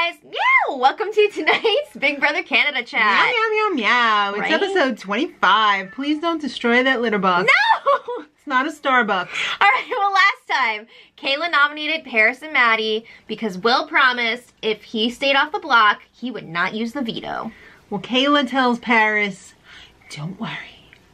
guys, meow! Welcome to tonight's Big Brother Canada chat. Meow, meow, meow, meow. It's Right? episode 25. Please don't destroy that litter box. No! It's not a Starbucks. Alright, well last time, Kayla nominated Paris and Maddie because Will promised if he stayed off the block, he would not use the veto. Well, Kayla tells Paris, don't worry.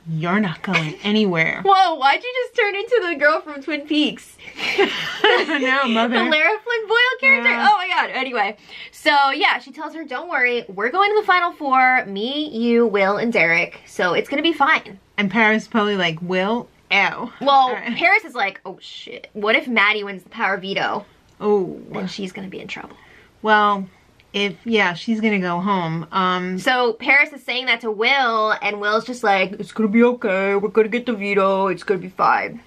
You're not going anywhere. Whoa, why'd you just turn into the girl from Twin Peaks? I don't know, mother. The Lara Flynn Boyle character? Yeah. Oh my god. Anyway, so yeah, she tells her, don't worry, we're going to the final four. Me, you, Will, and Derek. So it's gonna be fine. And Paris is probably like, Will, ow. Well, Right. Paris is like, oh shit, what if Maddie wins the power veto? Oh. Then she's gonna be in trouble. Well, yeah, she's gonna go home. So Paris is saying that to Will, and Will's just like, it's gonna be okay, we're gonna get the veto, it's gonna be fine.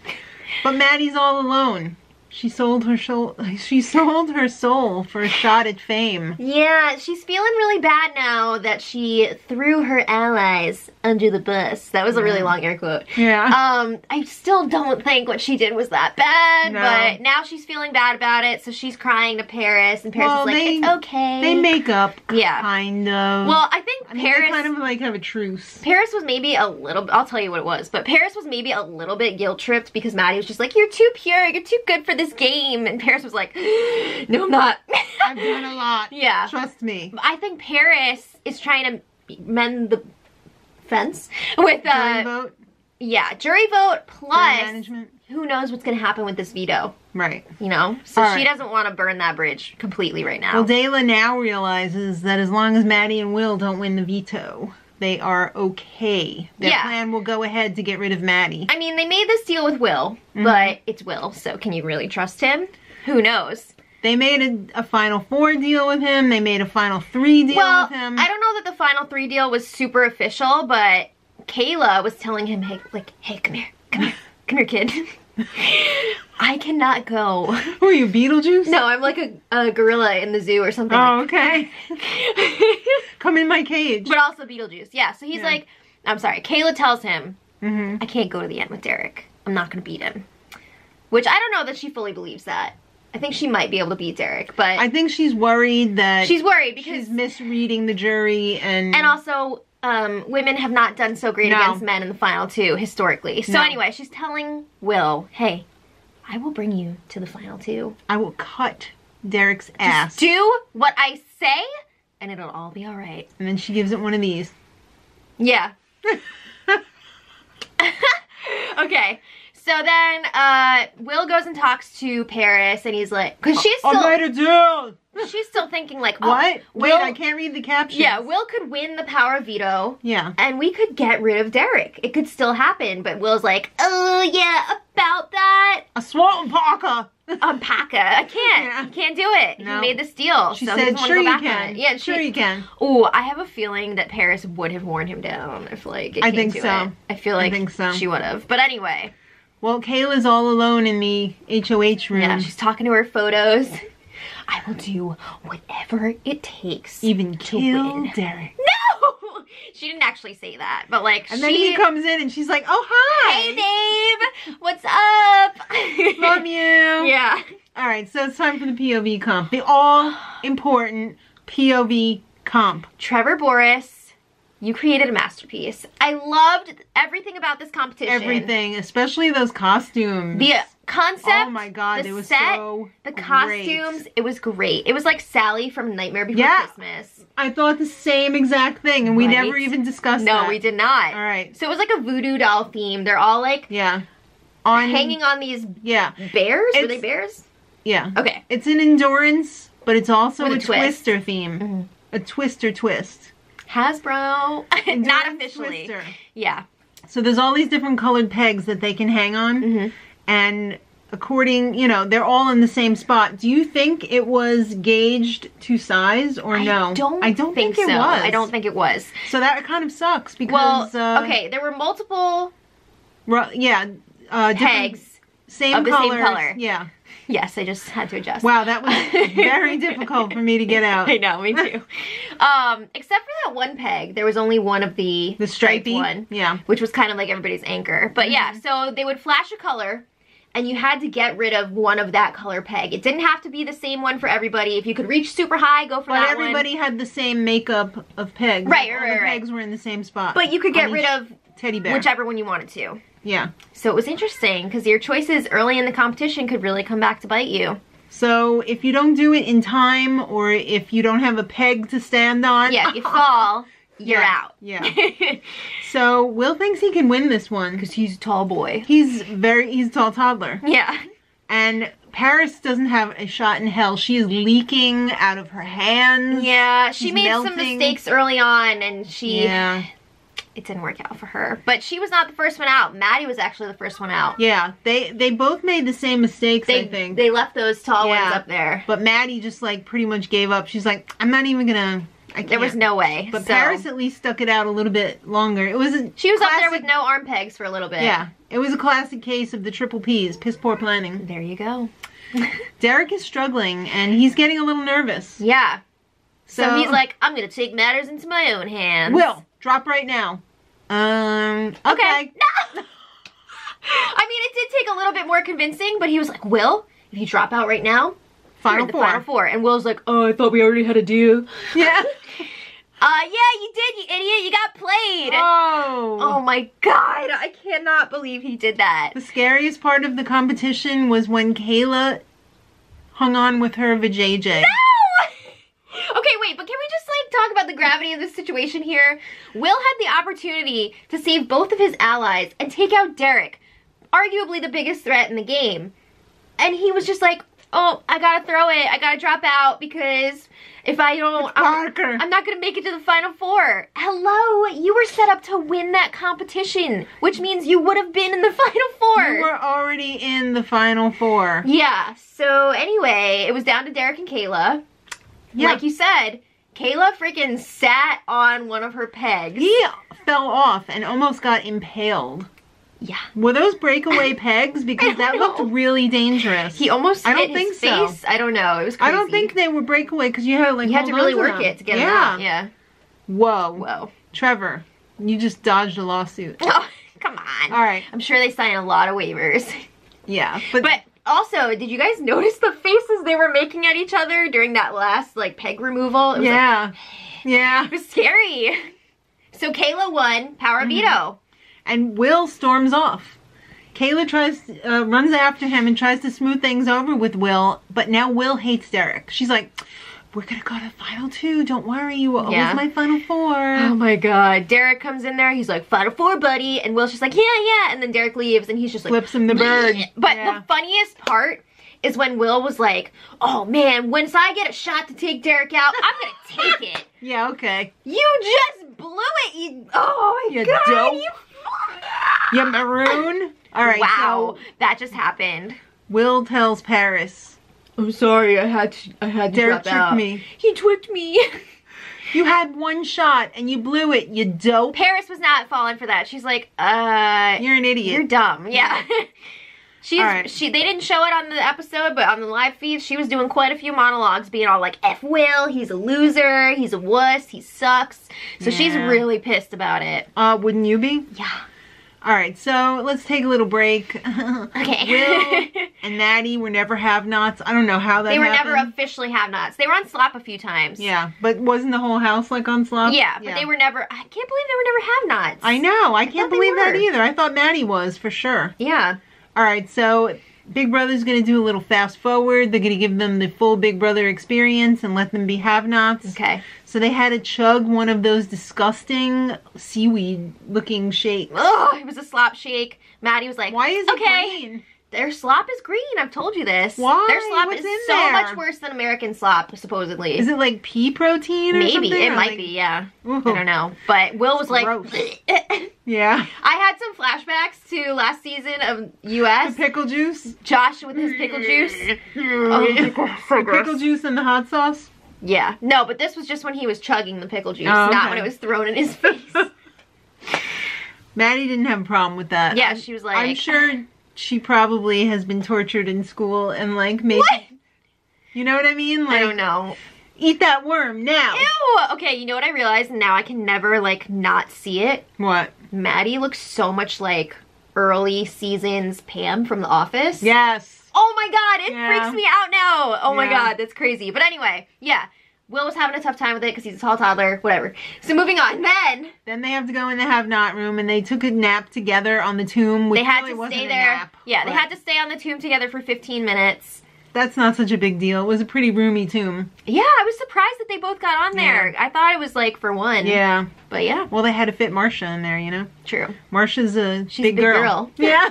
But Maddie's all alone. She sold her soul. She sold her soul for a shot at fame. Yeah, she's feeling really bad now that she threw her allies under the bus. That was a really long air quote. Yeah. I still don't think what she did was that bad, No. but now she's feeling bad about it, so she's crying to Paris, and Paris is like, it's okay. They make up, Yeah. kind of. Well, I think I mean, Paris... they kind of like have a truce. Paris was maybe a little, I'll tell you what it was, but Paris was maybe a little bit guilt-tripped because Maddie was just like, you're too pure, you're too good for this game, and Paris was like, no, I'm not. I've done a lot. Yeah. Trust me. I think Paris is trying to mend the fence with, Jury vote, yeah, jury vote jury plus, management. who knows what's gonna happen with this veto, Right. you know? So All she right. doesn't want to burn that bridge completely right now. Well, Dayla now realizes that as long as Maddie and Will don't win the veto, they are okay. Their Yeah. plan will go ahead to get rid of Maddie. I mean, they made this deal with Will, but it's Will, so can you really trust him? Who knows? They made a Final Four deal with him. They made a Final Three deal Well, with him. I don't know that the Final 3 deal was super official, but Kayla was telling him, hey, come here, kid. I cannot go. Who are you, Beetlejuice? No, I'm like a gorilla in the zoo or something. Oh, okay. Come in my cage. But also Beetlejuice, yeah. So he's Yeah. like, I'm sorry, Kayla tells him, Mm-hmm. I can't go to the end with Derek. I'm not gonna beat him. Which I don't know that she fully believes that. I think she might be able to beat Derek, but I think she's worried that she's worried because she's misreading the jury and also women have not done so great No. against men in the final two historically. So No. anyway, she's telling Will, hey, I will bring you to the final two. I will cut Derek's ass. Just do what I say and it'll all be all right. And then she gives it one of these. Yeah. Okay. So then Will goes and talks to Paris and he's like, because she's I still made a deal. she's still thinking like, oh, What? Wait, Will, I can't read the caption. yeah, Will could win the power veto. Yeah. And we could get rid of Derek. It could still happen. But Will's like, oh, yeah, about that. A swamp Parker. Paka. I can't. Yeah. You can't do it. No. He made this deal. She so he said, doesn't sure wanna you go back on can. it. Yeah, Sure you can. Oh, I have a feeling that Paris would have worn him down if, like, it I came think to so. it. I feel like think so. she would have. But anyway. Well, Kayla's all alone in the HOH room. Yeah, she's talking to her photos. I will do whatever it takes. Even to kill win. Derek. No! She didn't actually say that, but like And then he comes in and she's like, oh, hi. Hey babe! What's up? Love you. Yeah. All right, so it's time for the POV comp. The all-important POV comp. Trevor Boris, you created a masterpiece. I loved everything about this competition. Everything, especially those costumes. The concept. Oh my God, the it was set, so the great. costumes. It was great. It was like Sally from Nightmare Before Yeah. Christmas. I thought the same exact thing, and we Right? never even discussed No, that. we did not. All right. So it was like a voodoo doll theme. They're all like Yeah. hanging on these Yeah. bears. Were It's- they bears? Yeah. Okay. It's an endurance, but it's also With a a twist. twister theme. Mhm. A twister twist. Hasbro. Not Endurance officially. Twister. Yeah. So there's all these different colored pegs that they can hang on. Mhm. And according, you know, they're all in the same spot. Do you think it was gauged to size or no? I don't think it so. was. I don't think it was. So that kind of sucks because Well, okay, there were multiple different- pegs. same of the colors. same color. Yeah. Yes, I just had to adjust. Wow, that was very difficult for me to get out. I know, me too. Except for that one peg, there was only one of the The stripy one, Yeah. which was kind of like everybody's anchor. But yeah, so they would flash a color, and you had to get rid of one of that color peg. It didn't have to be the same one for everybody. If you could reach super high, go for that one. But everybody had the same makeup of pegs. Right, All the pegs were in the same spot. But you could get rid of teddy bear. whichever one you wanted to. Yeah. So it was interesting because your choices early in the competition could really come back to bite you. So if you don't do it in time, or if you don't have a peg to stand on. Yeah, if you fall, you're out. Yeah. So Will thinks he can win this one. Because he's a tall boy. He's a tall toddler. Yeah. And Paris doesn't have a shot in hell. She is leaking out of her hands. Yeah, she made melting. some mistakes early on, and Yeah. it didn't work out for her. But she was not the first one out. Maddie was actually the first one out. Yeah, they both made the same mistakes, I think. They left those tall ones up there. But Maddie just like pretty much gave up. She's like, I'm not even gonna, I can't. There was no way. But Paris at least stuck it out a little bit longer. It was She was up there with no arm pegs for a little bit. Yeah, it was a classic case of the triple P's, piss poor planning. There you go. Derek is struggling and he's getting a little nervous. Yeah. So he's like, I'm gonna take matters into my own hands. Will, drop right now. Okay. No! I mean, it did take a little bit more convincing, but he was like, Will, if you drop out right now, Final four. And Will's like, oh, I thought we already had a deal. Yeah. Yeah, you did, you idiot. You got played. Oh. Oh my God. I cannot believe he did that. The scariest part of the competition was when Kayla hung on with her vajayjay. No! Okay, wait, but can we just like talk about the gravity of this situation here? Will had the opportunity to save both of his allies and take out Derek, arguably the biggest threat in the game. And he was just like, oh, I gotta throw it. I gotta drop out because if I don't, I'm not gonna make it to the final four. Hello, you were set up to win that competition, which means you would have been in the final four. You were already in the final four. Yeah, so anyway, it was down to Derek and Kayla. Yeah. Like you said, Kayla freaking sat on one of her pegs. He fell off and almost got impaled. Yeah. Were those breakaway pegs? Because that looked really dangerous. He almost hit his face. So. I don't know. It was crazy. I don't think they were breakaway because you had to like you had to really work it to get them out. Yeah. Whoa. Whoa. Trevor, you just dodged a lawsuit. Oh, come on. All right. I'm sure they signed a lot of waivers. Yeah. But also, did you guys notice the faces they were making at each other during that last like peg removal? It was yeah. Yeah. It was scary. So Kayla won Power Veto. And Will storms off. Kayla runs after him and tries to smooth things over with Will, but now Will hates Derek. She's like, we're gonna go to final two, don't worry, you were always my final four. Oh my God. Derek comes in there, he's like, final four, buddy, and Will's just like, yeah, and then Derek leaves and he's just like, flips him the bird. But the funniest part is when Will was like, oh man, once I get a shot to take Derek out, I'm gonna take it. Yeah, okay. You just blew it, you, oh my God. Dope. You maroon. All right. Wow, so that just happened. Will tells Paris, I'm sorry, I had to Derek drop out. tricked me. He tricked me. You had one shot and you blew it, you dope. Paris was not falling for that. She's like, you're an idiot. You're dumb. Yeah. Right. They didn't show it on the episode, but on the live feed, she was doing quite a few monologues, being all like, F Will, he's a loser, he's a wuss, he sucks. So she's really pissed about it. Wouldn't you be? Yeah. All right, so let's take a little break. Okay. Will and Maddie were never have-nots. I don't know how that happened. They were never officially have-nots. They were on Slop a few times. Yeah, but wasn't the whole house like on Slop? Yeah, but they were never, I can't believe they were never have-nots. I know, I can't believe that either. I thought Maddie was, for sure. Yeah. All right, so Big Brother's going to do a little fast forward. They're going to give them the full Big Brother experience and let them be have-nots. Okay. So they had to chug one of those disgusting seaweed-looking shakes. Oh, it was a slop shake. Maddie was like, why is it green? Their slop is green. I've told you this. Why? Their slop What's is in so there? much worse than American slop, supposedly. Is it like pea protein or something? Maybe. It or might like... be, yeah. Ooh. I don't know. But Will was like... Yeah. I had some flashbacks to last season of US. The pickle juice? Josh with his pickle juice. Oh, so the pickle juice and the hot sauce? Yeah. No, but this was just when he was chugging the pickle juice, okay. not when it was thrown in his face. Maddie didn't have a problem with that. Yeah, she was like... I'm sure she probably has been tortured in school and like maybe... What? You know what I mean? Like, I don't know. Eat that worm now. Ew! Okay, you know what I realized? Now I can never, like, not see it. What? Maddie looks so much like early seasons Pam from The Office. Yes. Oh my god, it Yeah. freaks me out now. Oh my Yeah. god, that's crazy. But anyway, yeah. Will was having a tough time with it because he's a tall toddler, whatever. So moving on, Then they have to go in the have-not room, and they took a nap together on the tomb, which they had really to wasn't stay a there. nap, Yeah, they but had to stay on the tomb together for 15 minutes. That's not such a big deal. It was a pretty roomy tomb. Yeah, I was surprised that they both got on there. Yeah. I thought it was like for one. Yeah. But yeah, Well, they had to fit Marcia in there, you know? true. Marcia's a She's big a big girl. Yeah.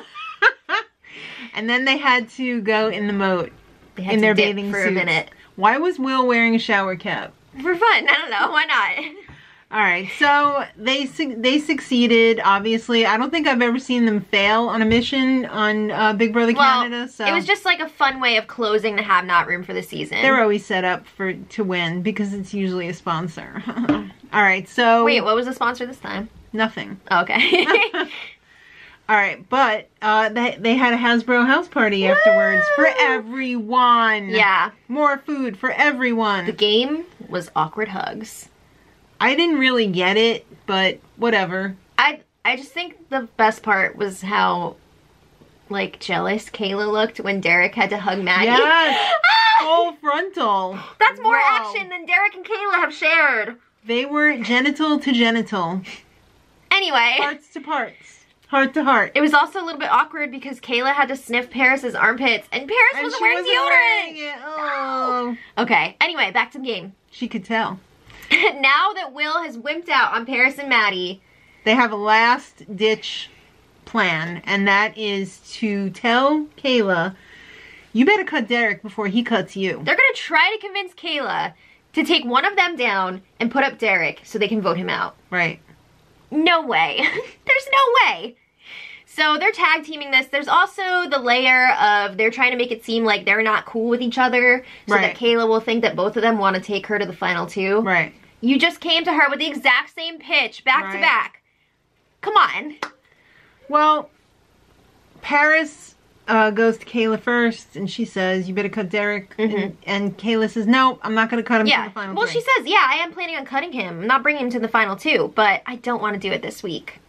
And then they had to go in the moat They had in to their dip bathing for suits. a minute. Why was Will wearing a shower cap? For fun. I don't know. Why not? All right, so they succeeded, obviously. I don't think I've ever seen them fail on a mission on Big Brother Canada. So it was just like a fun way of closing the have-not room for the season. they're always set up to win because it's usually a sponsor. All right, so Wait, what was the sponsor this time? nothing. Oh, okay. All right, but they had a Hasbro house party afterwards for everyone. Yeah. More food for everyone. The game was awkward hugs. I didn't really get it, but whatever. I just think the best part was how, like, jealous Kayla looked when Derek had to hug Maddie. Yes! Full frontal. That's more Wow. action than Derek and Kayla have shared. They were genital to genital. Anyway. Parts to parts. Heart to heart. It was also a little bit awkward because Kayla had to sniff Paris's armpits, and Paris And wasn't she wearing wasn't deodorant. wearing it. Oh. Okay, anyway, back to the game. She could tell. Now that Will has wimped out on Paris and Maddie, They have a last ditch plan, and that is to tell Kayla, you better cut Derek before he cuts you. they're gonna try to convince Kayla to take one of them down and put up Derek so they can vote him out. Right. No way. There's no way. So they're tag teaming this. There's also the layer of they're trying to make it seem like they're not cool with each other so that Right. Kayla will think that both of them want to take her to the final two. Right. You just came to her with the exact same pitch, back to Right. back. Come on. Well, Paris goes to Kayla first, and she says, you better cut Derek. And Kayla says, no, I'm not going to cut him to Yeah. the final Well, three. she says, yeah, I am planning on cutting him. I'm not bringing him to the final two, but I don't want to do it this week.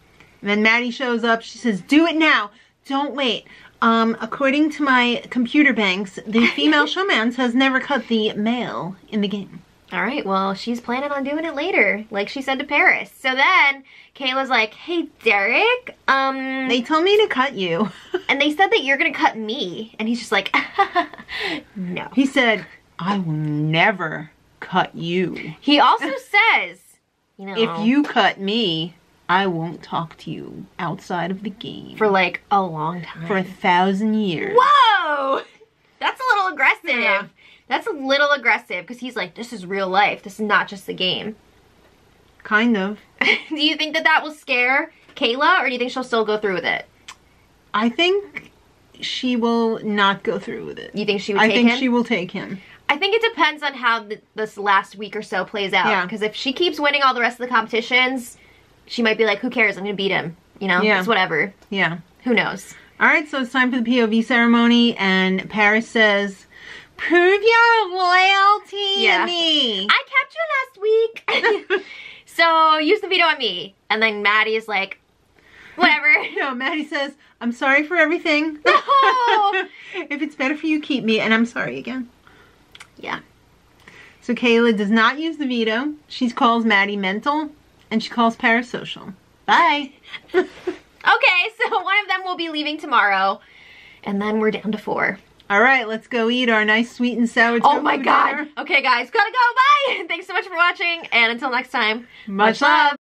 And then Maddie shows up. She says, do it now. Don't wait. According to my computer banks, the female showmans has never cut the male in the game. All right, well, she's planning on doing it later, like she said to Paris. So then Kayla's like, hey, Derek, They told me to cut you. and they said that you're gonna cut me. And he's just like, no. He said, I will never cut you. He also says, you know, If you cut me, I won't talk to you outside of the game. for like a long time. For 1,000 years. Whoa! That's a little aggressive. Yeah. That's a little aggressive because he's like, this is real life. This is not just the game. Kind of. Do you think that that will scare Kayla, or do you think she'll still go through with it? I think she will not go through with it. You think she would I take think him? she will take him. I think it depends on how this last week or so plays out. Yeah. Because if she keeps winning all the rest of the competitions, she might be like, who cares? I'm going to beat him. You know? Yeah. It's whatever. Yeah. Who knows? All right, so it's time for the POV ceremony, and Paris says, prove your loyalty Yeah. to me. I kept you last week. So use the veto on me. And then Maddie is like, whatever. No, Maddie says, I'm sorry for everything. No. If it's better for you, keep me, and I'm sorry again. Yeah. So Kayla does not use the veto. She calls Maddie mental, and she calls Paris social. Bye. Okay, so one of them will be leaving tomorrow. And then we're down to 4. All right, let's go eat our nice sweet and sour Oh tofu my god. dinner. Okay, guys, gotta go. Bye. Thanks so much for watching. And until next time, Much love.